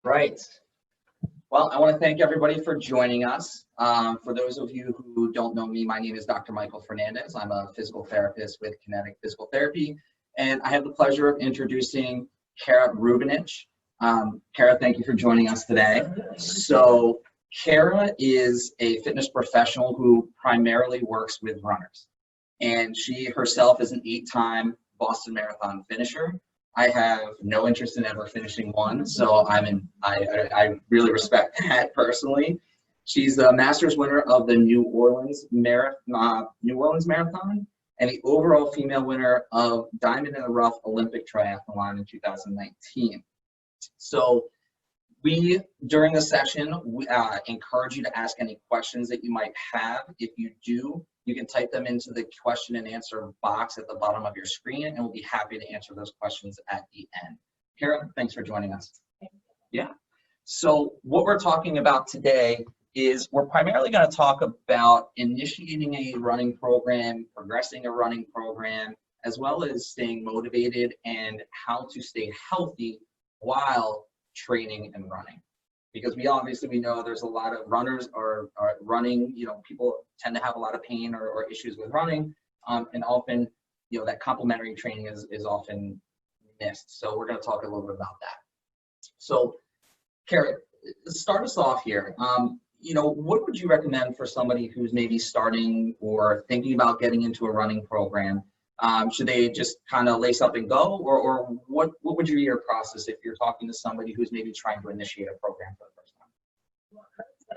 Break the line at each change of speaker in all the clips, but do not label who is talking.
Right. Well, I want to thank everybody for joining us. For those of you who don't know me, my name is Dr. Michael Fernandez. I'm a physical therapist with Kinetic Physical Therapy, and I have the pleasure of introducing Kara Rubinich. Kara, thank you for joining us today. So Kara is a fitness professional who primarily works with runners, and she herself is an 8-time Boston Marathon finisher. I have no interest in ever finishing one, so I really respect that personally. She's the Masters winner of the New Orleans Marathon and the overall female winner of Diamond in the Rough Olympic Triathlon in 2019. So during the session, we encourage you to ask any questions that you might have. If you do, you can type them into the question and answer box at the bottom of your screen, and we'll be happy to answer those questions at the end. Kara, thanks for joining us. Yeah. So what we're talking about today is we're primarily going to talk about initiating a running program, progressing a running program, as well as staying motivated and how to stay healthy while training and running. Because we know there's a lot of runners are running, people tend to have a lot of pain or issues with running, and often, that complementary training is often missed. So we're going to talk a little bit about that. So, Kara, start us off here. What would you recommend for somebody who's maybe starting or thinking about getting into a running program? Should they just kind of lace up and go, or what would be your process if you're talking to somebody who's maybe trying to initiate a program for the first time?
Well,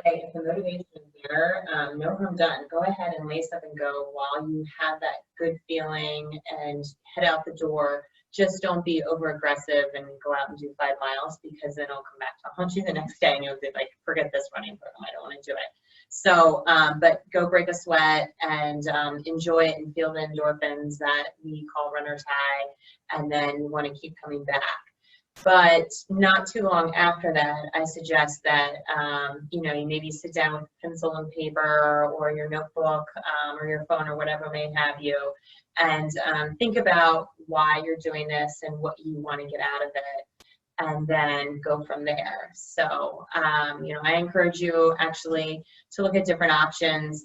if the motivation is there, no harm done. Go ahead and lace up and go while you have that good feeling and head out the door. Just don't be over aggressive and go out and do 5 miles, because then it'll come back to haunt you the next day and you'll be like, forget this running program, I don't want to do it. So, but go break a sweat and enjoy it and feel the endorphins that we call runner's high, and then want to keep coming back. But not too long after that, I suggest that, you maybe sit down with pencil and paper or your notebook or your phone or whatever may have you, and think about why you're doing this and what you want to get out of it, and then go from there. So, I encourage you actually to look at different options.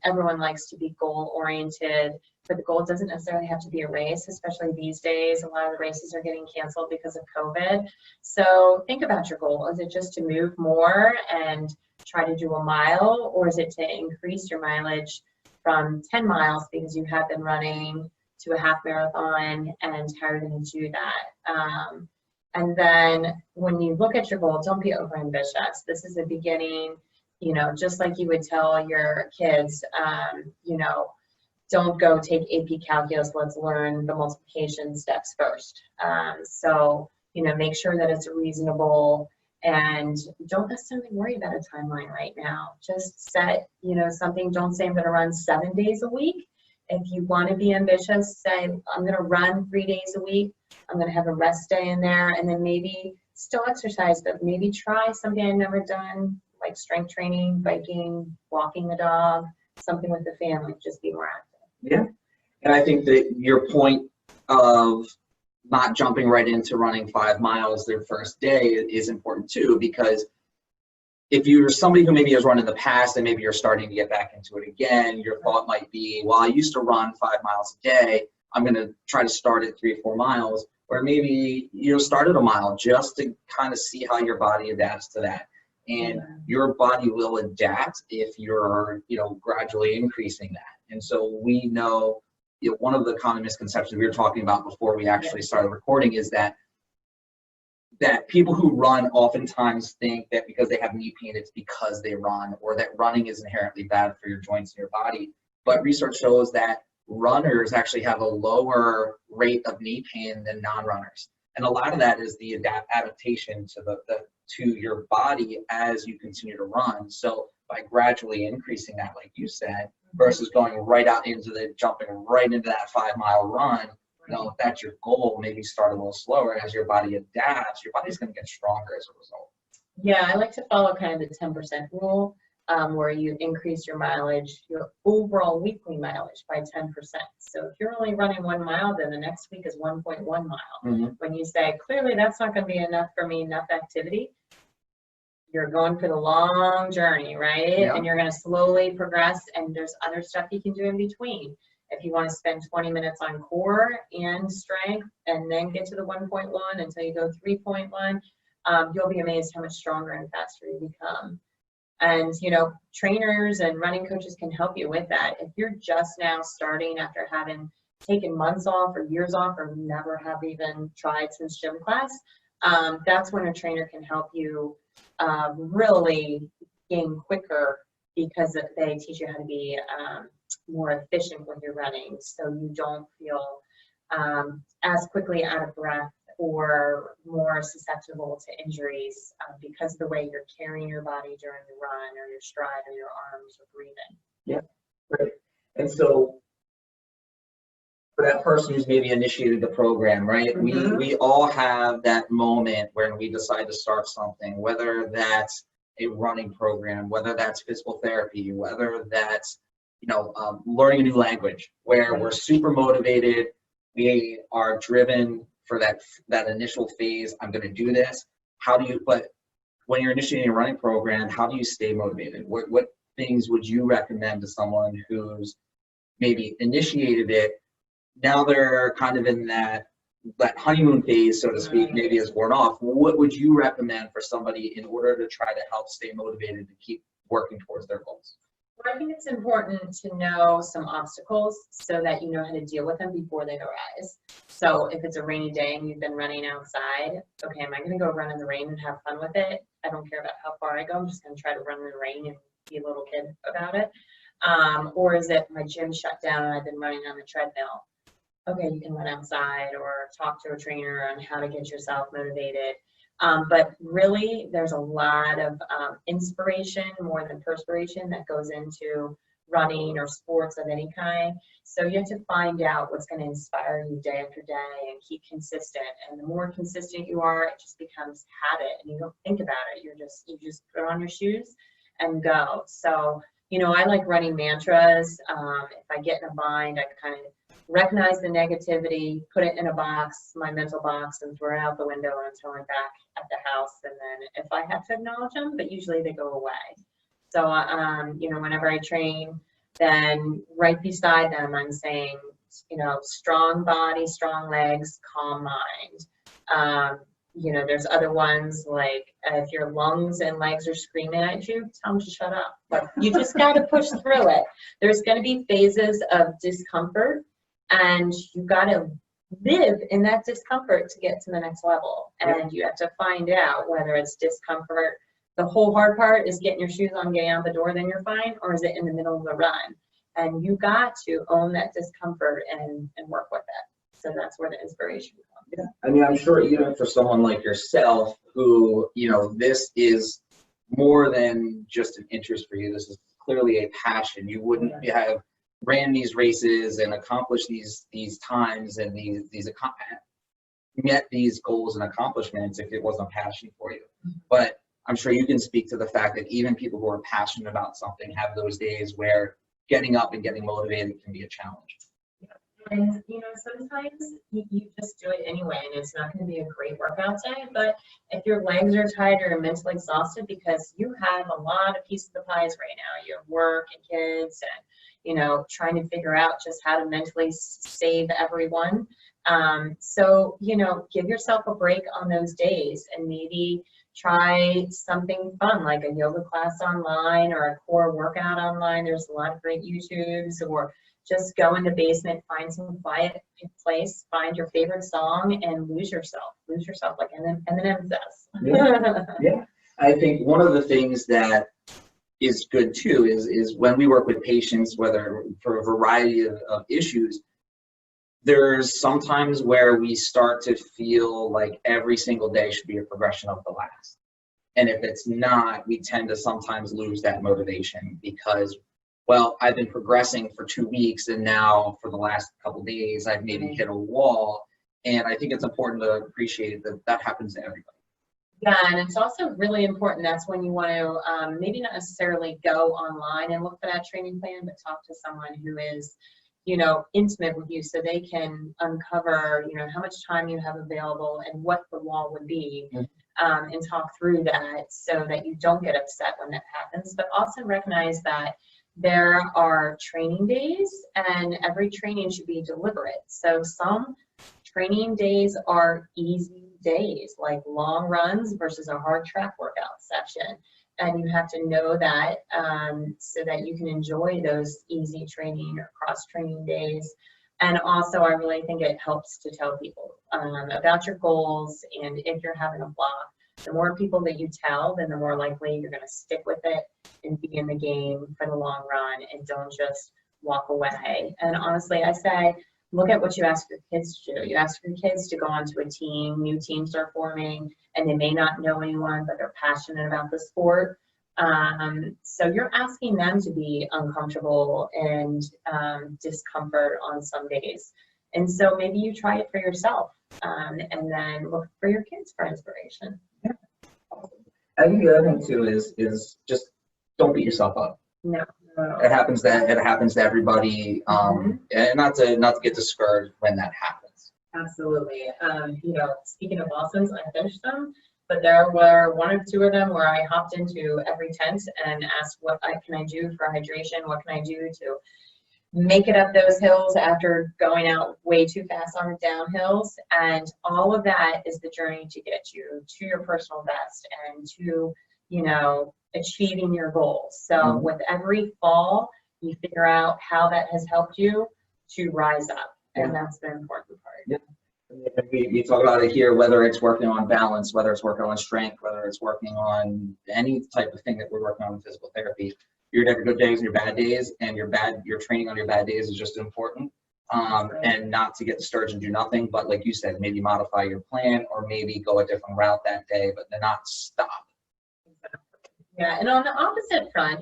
Everyone likes to be goal-oriented, but the goal doesn't necessarily have to be a race, especially these days. A lot of the races are getting canceled because of COVID. So think about your goal. Is it just to move more and try to do a mile, or is it to increase your mileage from 10 miles because you have been running to a half marathon and how you're going to do that? And then when you look at your goal, don't be overambitious. This is the beginning, just like you would tell your kids, don't go take AP Calculus, let's learn the multiplication steps first. So, make sure that it's reasonable, and don't necessarily worry about a timeline right now. Just set, something. Don't say I'm going to run 7 days a week. If you want to be ambitious, say I'm going to run 3 days a week. I'm going to have a rest day in there, and then maybe still exercise, but maybe try something I've never done, like strength training, biking, walking the dog, something with the family. Just be more active.
Yeah, and I think that your point of not jumping right into running 5 miles their first day is important too, because if you're somebody who maybe has run in the past and maybe you're starting to get back into it again, your thought might be, well, I used to run 5 miles a day, I'm going to try to start at 3 or 4 miles, or maybe start at a mile just to kind of see how your body adapts to that. And your body will adapt if you're, gradually increasing that. And so we know, one of the common misconceptions we were talking about before we actually started recording is that people who run oftentimes think that because they have knee pain, it's because they run, or that running is inherently bad for your joints and your body. But research shows that runners actually have a lower rate of knee pain than non-runners. And a lot of that is the adaptation to your body as you continue to run. So by gradually increasing that, like you said, versus going right out into jumping right into that 5 mile run, if that's your goal, maybe start a little slower. As your body adapts, your body's going to get stronger as a result.
Yeah, I like to follow kind of the 10% rule. where you increase your mileage, your overall weekly mileage by 10%. So if you're only running 1 mile, then the next week is 1.1 mile. When you say, clearly that's not going to be enough for me, enough activity, you're going for the long journey, right?
Yeah.
And you're going to slowly progress, and there's other stuff you can do in between. If you want to spend 20 minutes on core and strength and then get to the 1.1 until you go 3.1, you'll be amazed how much stronger and faster you become. And, you know, trainers and running coaches can help you with that. If you're just now starting after having taken months off or years off or never have even tried since gym class, that's when a trainer can help you really gain quicker, because they teach you how to be more efficient when you're running, so you don't feel as quickly out of breath or more susceptible to injuries because of the way you're carrying your body during the run or your stride or your arms or breathing.
Yeah, great. And so for that person who's maybe initiated the program, right? We all have that moment when we decide to start something, whether that's a running program, whether that's physical therapy, whether that's, you know, learning a new language, where we're super motivated, we are driven for that initial phase. I'm going to do this. But when you're initiating a running program, how do you stay motivated? What things would you recommend to someone who's maybe initiated it? Now they're kind of in that honeymoon phase, so to speak, maybe is worn off. What would you recommend for somebody in order to try to help stay motivated to keep working towards their goals?
Well, I think it's important to know some obstacles so that you know how to deal with them before they arise. So if it's a rainy day and you've been running outside, okay, am I going to go run in the rain and have fun with it? I don't care about how far I go. I'm just going to try to run in the rain and be a little kid about it. Or is it my gym shut down and I've been running on the treadmill? Okay, you can run outside or talk to a trainer on how to get yourself motivated. But really, there's a lot of inspiration more than perspiration that goes into running or sports of any kind. So you have to find out what's going to inspire you day after day and keep consistent. And the more consistent you are, it just becomes habit, and you don't think about it. You just put on your shoes and go. So, you know, I like running mantras. If I get in a bind, I kind of recognize the negativity, put it in a box, my mental box, and throw it out the window until I'm back at the house. And then if I have to acknowledge them, but usually they go away. So, you know, whenever I train, then right beside them, I'm saying, you know, strong body, strong legs, calm mind. You know, there's other ones like if your lungs and legs are screaming at you, tell them to shut up. But you just got to push through it. There's going to be phases of discomfort, and you got to live in that discomfort to get to the next level. And you have to find out whether it's discomfort. The whole hard part is getting your shoes on, getting out the door, then you're fine, or is it in the middle of the run? And you got to own that discomfort and work with it. So that's where the inspiration comes.
Yeah. I mean, I'm sure even for someone like yourself who, you know, this is more than just an interest for you. This is clearly a passion. You wouldn't have ran these races and accomplished these times and met these goals and accomplishments if it wasn't a passion for you. But I'm sure you can speak to the fact that even people who are passionate about something have those days where getting up and getting motivated can be a challenge.
And, you know, sometimes you just do it anyway, and it's not going to be a great workout day. But if your legs are tired or you're mentally exhausted because you have a lot of pieces of the pies right now, you have work and kids and, you know, trying to figure out just how to mentally save everyone. So, you know, give yourself a break on those days and maybe try something fun like a yoga class online or a core workout online. There's a lot of great YouTubes, or just go in the basement, find some quiet place, find your favorite song, and lose yourself like Eminem does.
Yeah. I think one of the things that is good too is when we work with patients, whether for a variety of issues, there's sometimes where we start to feel like every single day should be a progression of the last. And if it's not, we tend to sometimes lose that motivation because, well, I've been progressing for 2 weeks and now for the last couple of days, I've maybe hit a wall. And I think it's important to appreciate that that happens to everybody.
Yeah, and it's also really important. That's when you want to maybe not necessarily go online and look for that training plan, but talk to someone who is, intimate with you so they can uncover, how much time you have available and what the wall would be, and talk through that so that you don't get upset when that happens. But also recognize that there are training days and every training should be deliberate. So some training days are easy days, like long runs versus a hard track workout session. And you have to know that so that you can enjoy those easy training or cross training days. And also, I really think it helps to tell people about your goals. And if you're having a block, the more people that you tell, then the more likely you're going to stick with it and be in the game for the long run and don't just walk away. And honestly, I say, look at what you ask your kids to do. You ask your kids to go onto a team, new teams are forming, and they may not know anyone, but they're passionate about the sport. So you're asking them to be uncomfortable and discomfort on some days. And so maybe you try it for yourself and then look for your kids for inspiration.
Yeah. I think the other thing too is just don't beat yourself up.
No.
It happens to everybody, and not to get discouraged when that happens.
Absolutely. Speaking of lessons, I finished them, but there were one or two of them where I hopped into every tent and asked, what can I do for hydration? What can I do to make it up those hills after going out way too fast on the downhills? And all of that is the journey to get you to your personal best and to, achieving your goals. So with every fall, you figure out how that has helped you to rise up. And that's the important part.
Yeah. We talk about it here, whether it's working on balance, whether it's working on strength, whether it's working on any type of thing that we're working on in physical therapy. Your good days and your bad days, and your training on your bad days is just important. And not to get discouraged and do nothing, but like you said, maybe modify your plan or maybe go a different route that day, but then not stop.
Yeah, and on the opposite front,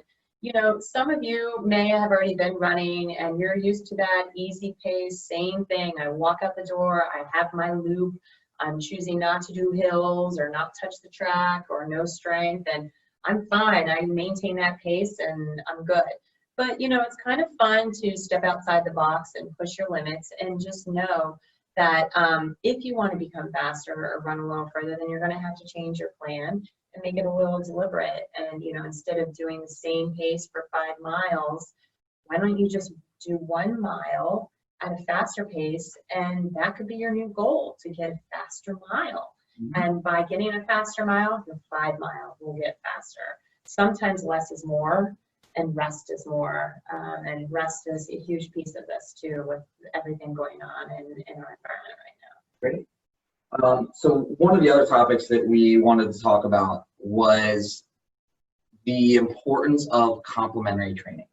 some of you may have already been running and you're used to that easy pace, same thing. I walk out the door, I have my loop, I'm choosing not to do hills or not touch the track or no strength, and I'm fine. I maintain that pace and I'm good. But, it's kind of fun to step outside the box and push your limits and just know that if you want to become faster or run a little further, then you're going to have to change your plan and make it a little deliberate. And, instead of doing the same pace for 5 miles, why don't you just do 1 mile at a faster pace? And that could be your new goal, to get a faster mile. And by getting a faster mile, your 5 mile will get faster. Sometimes less is more and rest is more. And rest is a huge piece of this too, with everything going on in our environment right now.
Great. So one of the other topics that we wanted to talk about was the importance of complementary training.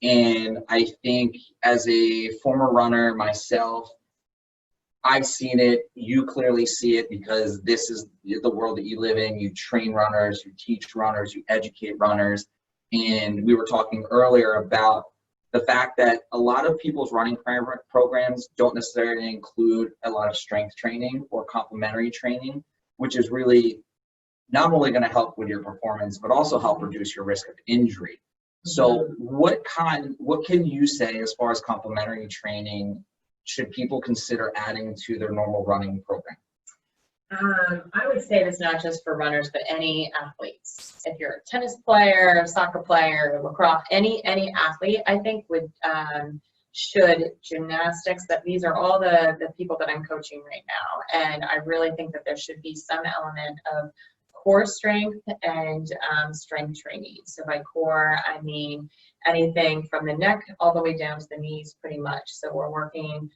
And I think as a former runner myself, I've seen it, you clearly see it, because this is the world that you live in. You train runners, you teach runners, you educate runners. And we were talking earlier about the fact that a lot of people's running programs don't necessarily include a lot of strength training or complementary training, which is really not only going to help with your performance, but also help reduce your risk of injury. So what can you say as far as complementary training should people consider adding to their normal running program?
I would say it's not just for runners, but any athletes. If you're a tennis player, soccer player, lacrosse, any athlete, I think should gymnastics, that these are all the people that I'm coaching right now. And I really think that there should be some element of core strength and strength training. So by core, I mean anything from the neck all the way down to the knees pretty much. So we're working,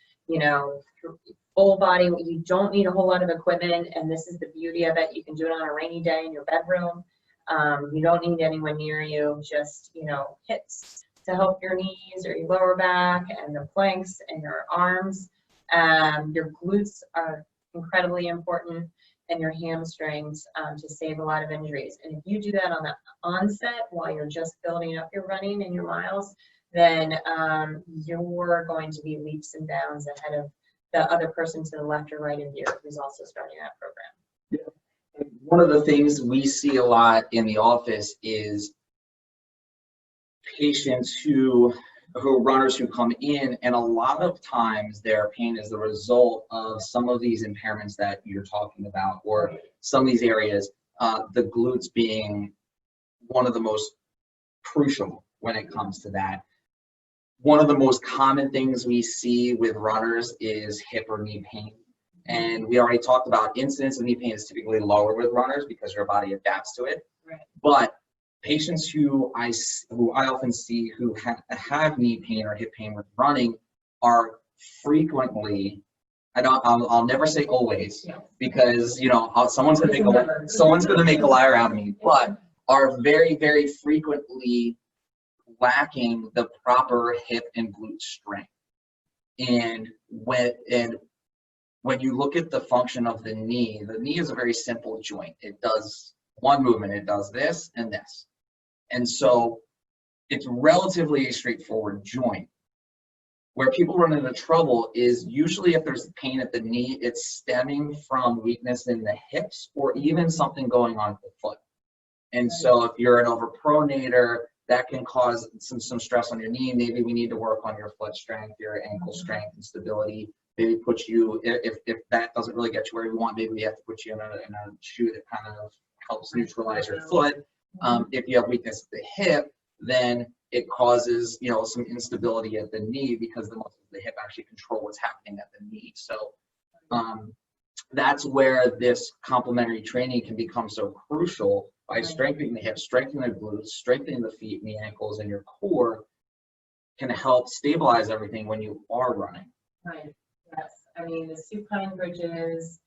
full body. You don't need a whole lot of equipment, and this is the beauty of it. You can do it on a rainy day in your bedroom. You don't need anyone near you, just, hits to help your knees or your lower back and the planks and your arms. Your glutes are incredibly important, and your hamstrings to save a lot of injuries. And if you do that on the onset while you're just building up your running and your miles, then you're going to be leaps and bounds ahead of the other person to the left or right of you who's also starting that program.
Yeah. one of the things we see a lot in the office is patients runners who come in, and a lot of times their pain is the result of some of these impairments that you're talking about, or some of these areas, the glutes being one of the most crucial when it comes to that. One of the most common things we see with runners is hip or knee pain. And we already talked about incidence of knee pain is typically lower with runners because your body adapts to it.
Right.
But patients who I often see who have knee pain or hip pain with running are frequently, I'll never say always, because someone's gonna make a liar out of me, but are very, very frequently lacking the proper hip and glute strength. And when you look at the function of the knee is a very simple joint. It does one movement, it does this and this. And so it's relatively a straightforward joint. Where people run into trouble is usually if there's pain at the knee, it's stemming from weakness in the hips or even something going on with the foot. And so if you're an overpronator, that can cause some stress on your knee. Maybe we need to work on your foot strength, your ankle strength and stability. Maybe put you, if that doesn't really get you where you want, maybe we have to put you in a shoe that kind of helps neutralize your foot. If you have weakness at the hip, then it causes some instability at the knee because the muscles of the hip actually control what's happening at the knee. So that's where this complementary training can become so crucial by strengthening the hips, strengthening the glutes, strengthening the feet and the ankles, and your core can help stabilize everything when you are running.
Right. Yes. I mean, the supine bridges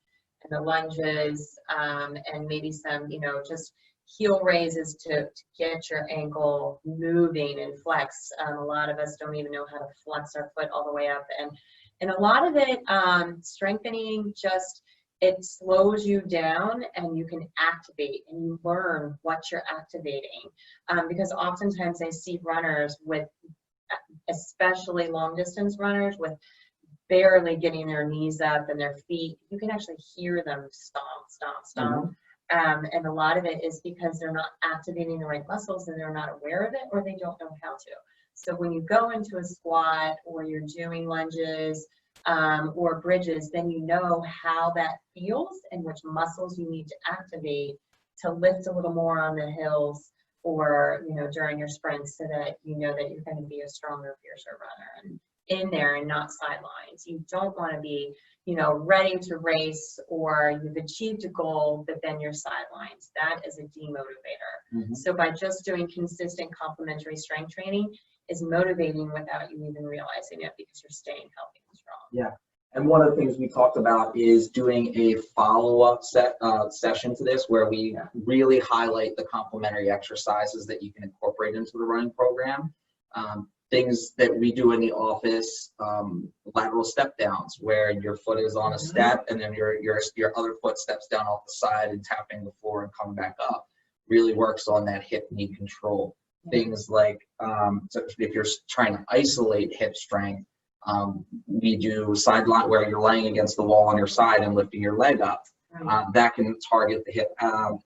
and the lunges, and maybe some, just heel raises to get your ankle moving and flex. A lot of us don't even know how to flex our foot all the way up, and a lot of it, strengthening, just it slows you down and you can activate and you learn what you're activating, because oftentimes I see runners with, especially long distance runners, with barely getting their knees up and their feet. You can actually hear them stomp. And a lot of it is because they're not activating the right muscles and they're not aware of it, or they don't know how to. So when you go into a squat or you're doing lunges or bridges, then you know how that feels and which muscles you need to activate to lift a little more on the hills or during your sprints, so that you know that you're going to be a stronger, fiercer runner and in there and not sidelines. You don't want to be ready to race or you've achieved a goal, but then you're sidelines. That is a demotivator. So by just doing consistent complementary strength training is motivating without you even realizing it, because you're staying healthy and strong.
Yeah. And one of the things we talked about is doing a follow-up session to this, where we really highlight the complementary exercises that you can incorporate into the running program. Things that we do in the office, lateral step downs, where your foot is on a step and then your other foot steps down off the side and tapping the floor and coming back up, really works on that hip knee control. Things like, so if you're trying to isolate hip strength, we do sideline, where you're laying against the wall on your side and lifting your leg up. That can target the hip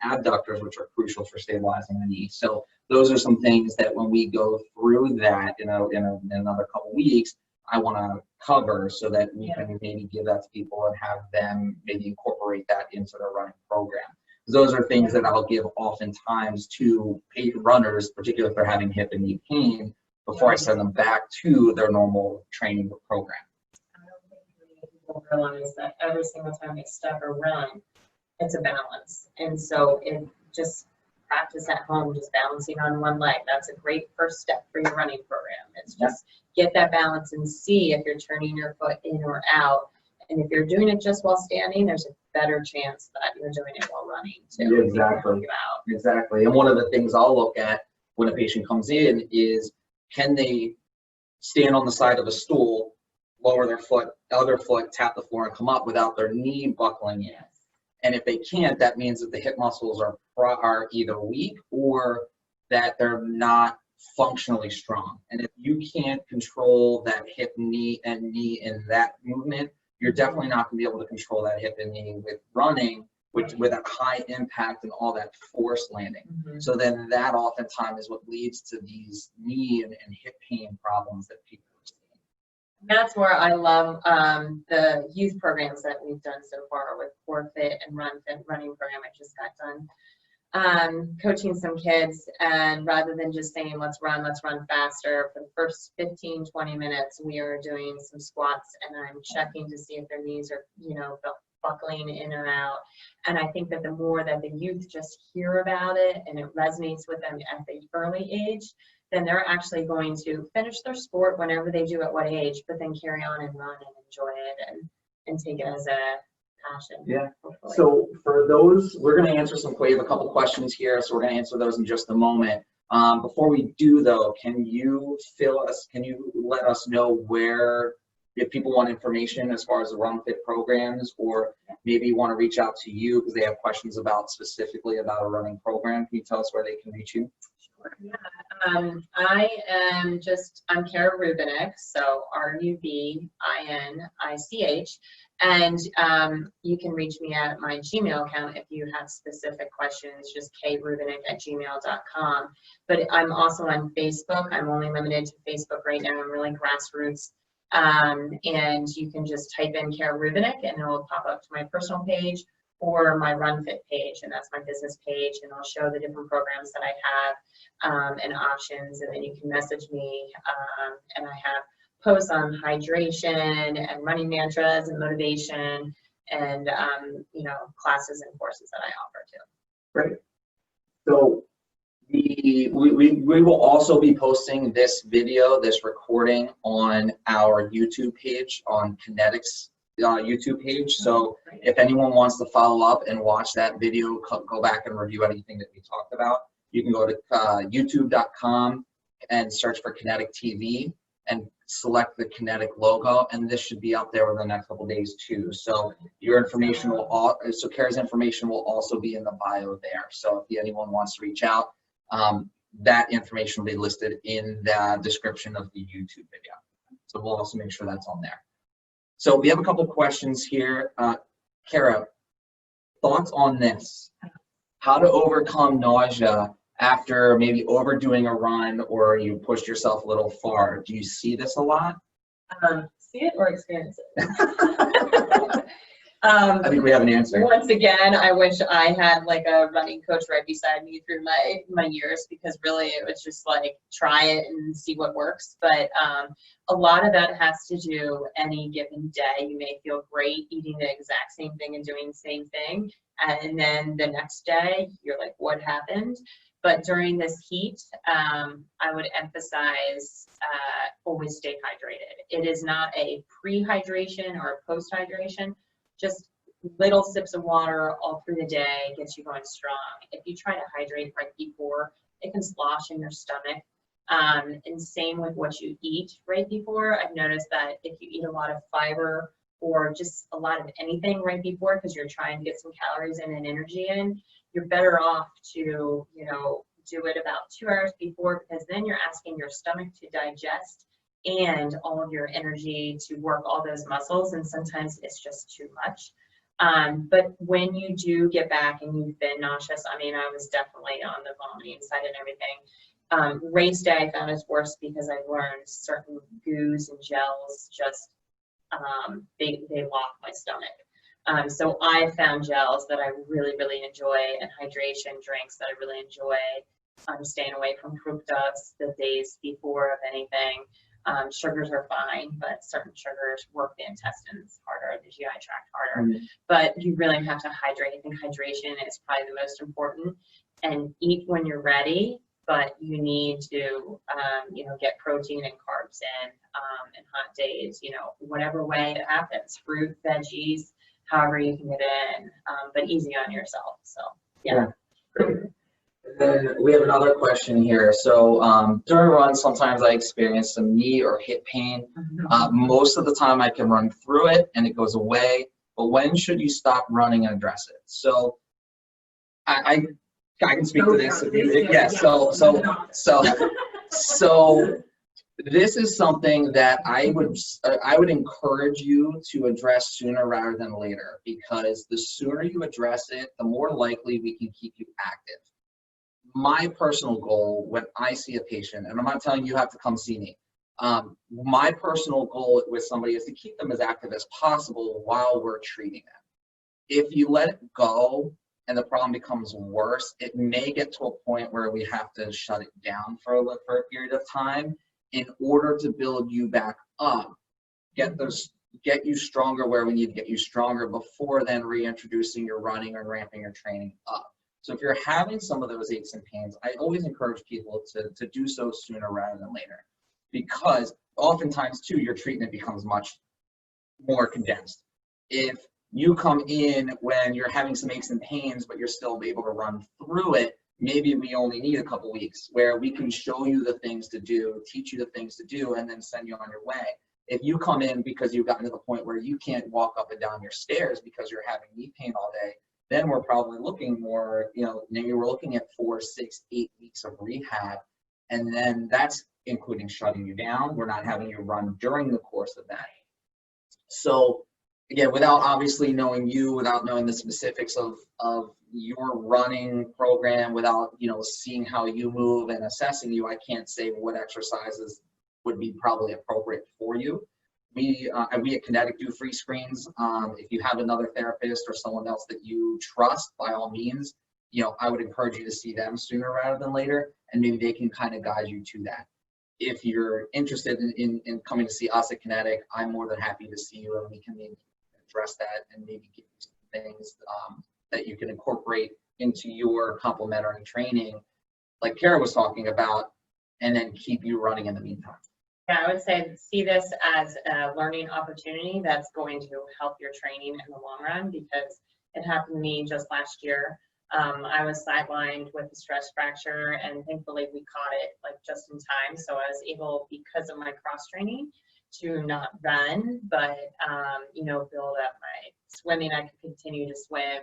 abductors, which are crucial for stabilizing the knee. So those are some things that when we go through that in another couple weeks, I want to cover, so that we can maybe give that to people and have them maybe incorporate that into their running program. Those are things that I'll give oftentimes to runners, particularly if they're having hip and knee pain, before I send them back to their normal training program.
I don't think many people realize that every single time they step or run, it's a balance. And so it just practice at home, just balancing on one leg. That's a great first step for your running program. It's just get that balance and see if you're turning your foot in or out. And if you're doing it just while standing, there's a better chance that you're doing it while running too.
Exactly. And one of the things I'll look at when a patient comes in is, can they stand on the side of a stool, lower their foot, other foot, tap the floor and come up without their knee buckling in? And if they can't, that means that the hip muscles are either weak or that they're not functionally strong. And if you can't control that hip, knee, and knee in that movement, you're definitely not going to be able to control that hip and knee with running with a high impact and all that force landing.
Mm-hmm.
So then that oftentimes is what leads to these knee and hip pain problems that people are seeing.
That's where I love the youth programs that we've done so far with Core Fit and Run Fit running program. I just got done coaching some kids, and rather than just saying let's run faster, for the first 15-20 minutes we are doing some squats, and I'm checking to see if their knees are, you know, buckling in and out. And I think that the more that the youth just hear about it and it resonates with them at the early age, then they're actually going to finish their sport whenever they do at what age, but then carry on and run and enjoy it and take it as a passion.
Yeah.
Hopefully.
So for those, we're going to answer we have a couple questions here, so we're going to answer those in just a moment. Before we do though, can you let us know where, if people want information as far as the Run Fit programs, or maybe want to reach out to you because they have questions specifically about a running program, can you tell us where they can reach you?
Sure, yeah. I'm Kara Rubinik, so RUBINICH, and you can reach me at my Gmail account if you have specific questions, just krubinik@gmail.com. But I'm also on Facebook. I'm only limited to Facebook right now. I'm really grassroots. And you can just type in Kara Rubinik and it will pop up to my personal page or my Run Fit page, and that's my business page, and I'll show the different programs that I have and options, and then you can message me, and I have posts on hydration and running mantras and motivation and you know, classes and courses that I offer too.
Great. So we will also be posting this video, this recording, on our YouTube page, on Kinetics YouTube page. So if anyone wants to follow up and watch that video, go back and review anything that we talked about, you can go to youtube.com and search for Kinetic TV and select the Kinetic logo, and this should be up there within the next couple days too. So your information so Kara's information will also be in the bio there. So if anyone wants to reach out, that information will be listed in the description of the YouTube video. So we'll also make sure that's on there. So we have a couple questions here. Kara, thoughts on this? How to overcome nausea after maybe overdoing a run or you pushed yourself a little far? Do you see this a lot?
See it or experience it?
I think we have an answer.
Once again, I wish I had like a running coach right beside me through my years, because really it was just like try it and see what works. But a lot of that has to do any given day. You may feel great eating the exact same thing and doing the same thing, and then the next day you're like, what happened? But during this heat, I would emphasize always stay hydrated. It is not a pre-hydration or a post-hydration. Just little sips of water all through the day gets you going strong. If you try to hydrate right before, it can slosh in your stomach. And same with what you eat right before. I've noticed that if you eat a lot of fiber or just a lot of anything right before, because you're trying to get some calories in and energy in, you're better off to, you know, do it about 2 hours before, because then you're asking your stomach to digest and all of your energy to work all those muscles, and sometimes it's just too much. But when you do get back and you've been nauseous, I mean, I was definitely on the vomiting side and everything. Race day I found is worse because I've learned certain goos and gels just, they lock my stomach. So I found gels that I really, really enjoy, and hydration drinks that I really enjoy. I'm staying away from fructose the days before of anything. Sugars are fine, but certain sugars work the intestines harder, the GI tract harder. Mm-hmm. But you really have to hydrate. I think hydration is probably the most important. And eat when you're ready, but you need to, you know, get protein and carbs in hot days, you know, whatever way it happens, fruit, veggies, however you can get in, but easy on yourself. So, yeah.
Great. Then we have another question here. So during runs, sometimes I experience some knee or hip pain. Most of the time I can run through it and it goes away. But when should you stop running and address it? So I can speak to this. Yeah. So This is something that I would encourage you to address sooner rather than later, because the sooner you address it, the more likely we can keep you active. My personal goal when I see a patient, and I'm not telling you have to come see me, my personal goal with somebody is to keep them as active as possible while we're treating them. If you let it go and the problem becomes worse, it may get to a point where we have to shut it down for a period of time in order to build you back up, get you stronger where we need to get you stronger before then reintroducing your running or ramping your training up. So if you're having some of those aches and pains, I always encourage people to do so sooner rather than later, because oftentimes too, your treatment becomes much more condensed. If you come in when you're having some aches and pains, but you're still able to run through it, maybe we only need a couple weeks where we can show you the things to do, teach you the things to do, and then send you on your way. If you come in because you've gotten to the point where you can't walk up and down your stairs because you're having knee pain all day, then we're probably looking more, maybe we're looking at 4, 6, 8 weeks of rehab. And then that's including shutting you down. We're not having you run during the course of that. So again, without obviously knowing you, without knowing the specifics of your running program, without seeing how you move and assessing you, I can't say what exercises would be probably appropriate for you. We at Kinetic do free screens. If you have another therapist or someone else that you trust, by all means, I would encourage you to see them sooner rather than later, and maybe they can kind of guide you to that. If you're interested in coming to see us at Kinetic, I'm more than happy to see you, and we can maybe address that and maybe give you some things that you can incorporate into your complementary training, like Kara was talking about, and then keep you running in the meantime.
Yeah, I would say see this as a learning opportunity that's going to help your training in the long run, because it happened to me just last year. I was sidelined with a stress fracture, and thankfully we caught it like just in time. So I was able, because of my cross training, to not run, but build up my swimming. I could continue to swim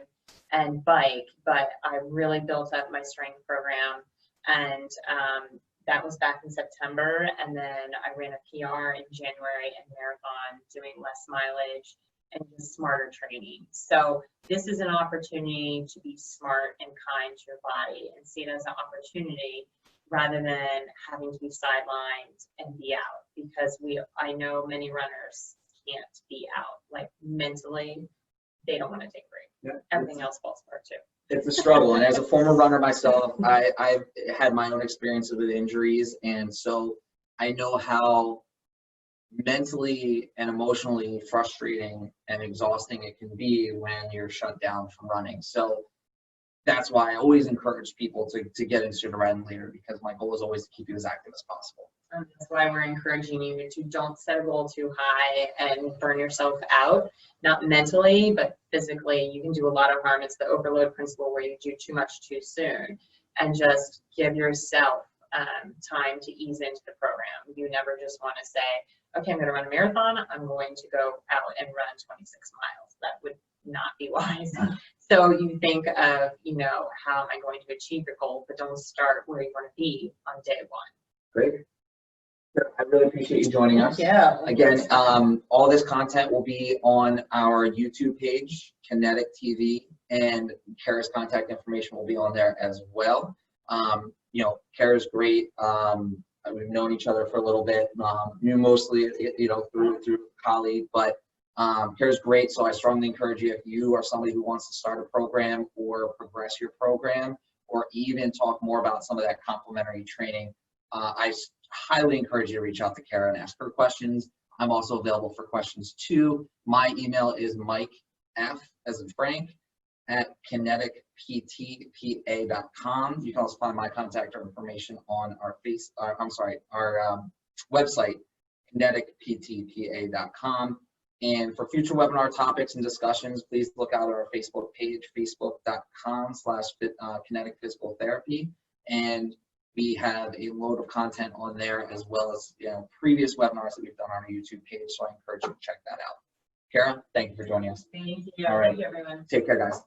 and bike, but I really built up my strength program, and that was back in September. And then I ran a PR in January and marathon, doing less mileage and just smarter training. So this is an opportunity to be smart and kind to your body and see it as an opportunity rather than having to be sidelined and be out, because I know many runners can't be out, like mentally, they don't want to take a break. Yeah, everything else falls apart too.
It's a struggle, and as a former runner myself, I've had my own experiences with injuries, and so I know how mentally and emotionally frustrating and exhausting it can be when you're shut down from running. So that's why I always encourage people to get in sooner rather than later, because my goal is always to keep you as active as possible.
And that's why we're encouraging you to don't set a goal too high and burn yourself out, not mentally, but physically. You can do a lot of harm. It's the overload principle, where you do too much too soon, and just give yourself time to ease into the program. You never just want to say, okay, I'm going to run a marathon. I'm going to go out and run 26 miles. That would not be wise. So you think of, how am I going to achieve your goal, but don't start where you want to be on day one.
Great. I really appreciate you joining us.
Yeah.
Again, all this content will be on our YouTube page, Kinetic TV, and Kara's contact information will be on there as well. Kara's great. We've known each other for a little bit, knew mostly, through colleague, but Kara's great. So I strongly encourage you, if you are somebody who wants to start a program or progress your program, or even talk more about some of that complementary training, I highly encourage you to reach out to Kara and ask her questions. I'm also available for questions too. My email is Mike F, as in Frank, at kineticptpa.com. You can also find my contact information on our website, kineticptpa.com. And for future webinar topics and discussions, please look out at our Facebook page, facebook.com/Kinetic Physical Therapy. And we have a load of content on there, as well as previous webinars that we've done on our YouTube page. So I encourage you to check that out. Kara, thank you for joining us.
Thank you.
All right.
Thank you, everyone.
Take care, guys.